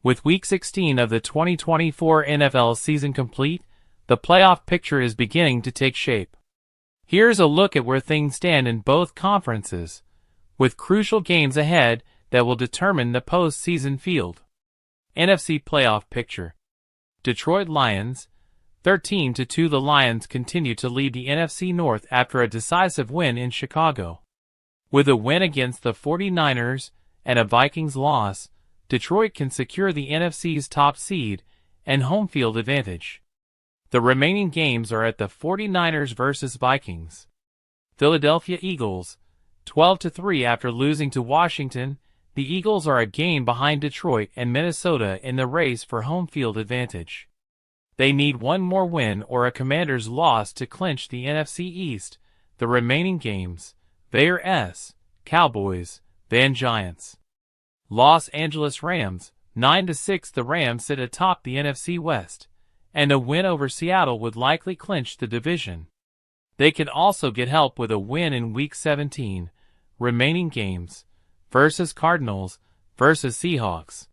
With Week 16 of the 2024 NFL season complete, the playoff picture is beginning to take shape. Here's a look at where things stand in both conferences, with crucial games ahead that will determine the postseason field. NFC playoff picture. Detroit Lions, 13-2. The Lions continue to lead the NFC North after a decisive win in Chicago. With a win against the 49ers and a Vikings loss, Detroit can secure the NFC's top seed and home field advantage. The remaining games are at the 49ers versus Vikings. Philadelphia Eagles, 12-3. After losing to Washington, the Eagles are a game behind Detroit and Minnesota in the race for home field advantage. They need one more win or a Commanders loss to clinch the NFC East. The remaining games, Bears, Cowboys, then Giants. Los Angeles Rams, 9-6. The Rams sit atop the NFC West, and a win over Seattle would likely clinch the division. They can also get help with a win in Week 17. Remaining games, versus Cardinals, versus Seahawks.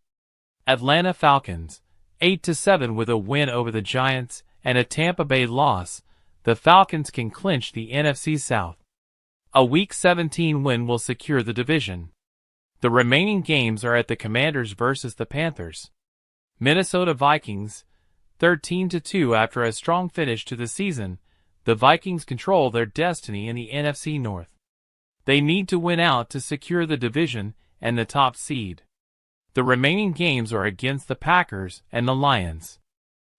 Atlanta Falcons, 8-7. With a win over the Giants and a Tampa Bay loss, the Falcons can clinch the NFC South. A Week 17 win will secure the division. The remaining games are at the Commanders versus the Panthers. Minnesota Vikings, 13-2. After a strong finish to the season, the Vikings control their destiny in the NFC North. They need to win out to secure the division and the top seed. The remaining games are against the Packers and the Lions.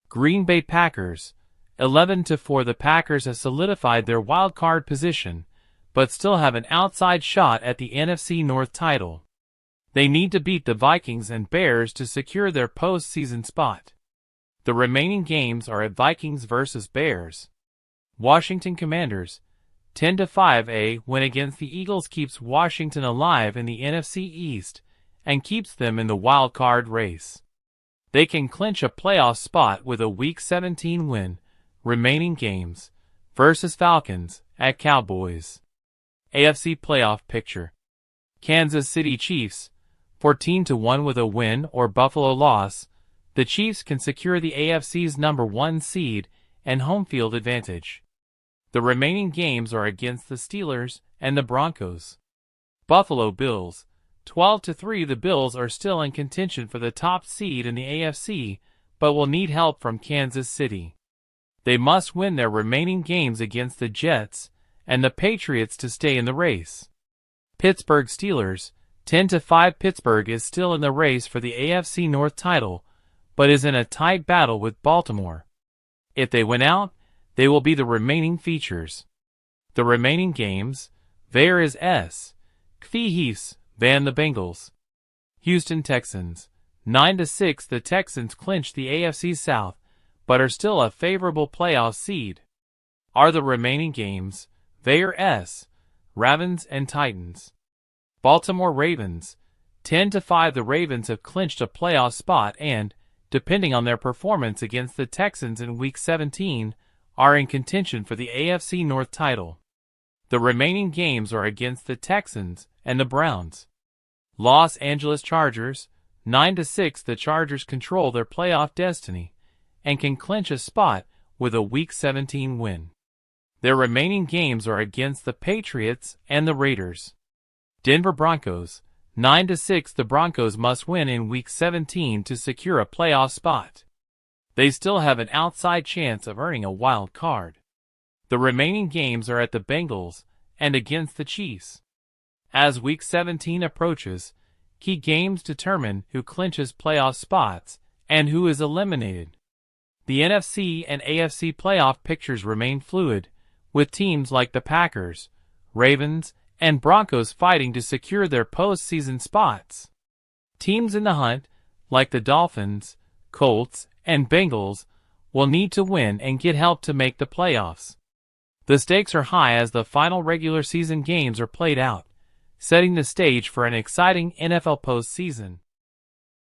Green Bay Packers, 11-4. The Packers have solidified their wild card position, but still have an outside shot at the NFC North title. They need to beat the Vikings and Bears to secure their postseason spot. The remaining games are at Vikings versus Bears. Washington Commanders, 10-5. A win against the Eagles keeps Washington alive in the NFC East and keeps them in the wild card race. They can clinch a playoff spot with a Week 17 win. Remaining games, versus Falcons, at Cowboys. AFC playoff picture. Kansas City Chiefs, 14-1. With a win or Buffalo loss, the Chiefs can secure the AFC's number 1 seed and home field advantage. The remaining games are against the Steelers and the Broncos. Buffalo Bills, 12-3. The Bills are still in contention for the top seed in the AFC, but will need help from Kansas City. They must win their remaining games against the Jets and the Patriots to stay in the race. Pittsburgh Steelers, 10-5. Pittsburgh is still in the race for the AFC North title, but is in a tight battle with Baltimore. If they win out, they will be the remaining features. The remaining games, Bears Chiefs, van the Bengals. Houston Texans, 9-6. The Texans clinch the AFC South, but are still a favorable playoff seed. Are the remaining games, Bears, Ravens and Titans. Baltimore Ravens, 10-5. The Ravens have clinched a playoff spot and, depending on their performance against the Texans in Week 17, are in contention for the AFC North title. The remaining games are against the Texans and the Browns. Los Angeles Chargers, 9-6. The Chargers control their playoff destiny and can clinch a spot with a Week 17 win. Their remaining games are against the Patriots and the Raiders. Denver Broncos, 9-6. The Broncos must win in Week 17 to secure a playoff spot. They still have an outside chance of earning a wild card. The remaining games are at the Bengals and against the Chiefs. As Week 17 approaches, key games determine who clinches playoff spots and who is eliminated. The NFC and AFC playoff pictures remain fluid, with teams like the Packers, Ravens, and Broncos fighting to secure their postseason spots. Teams in the hunt, like the Dolphins, Colts, and Bengals, will need to win and get help to make the playoffs. The stakes are high as the final regular season games are played out, setting the stage for an exciting NFL postseason.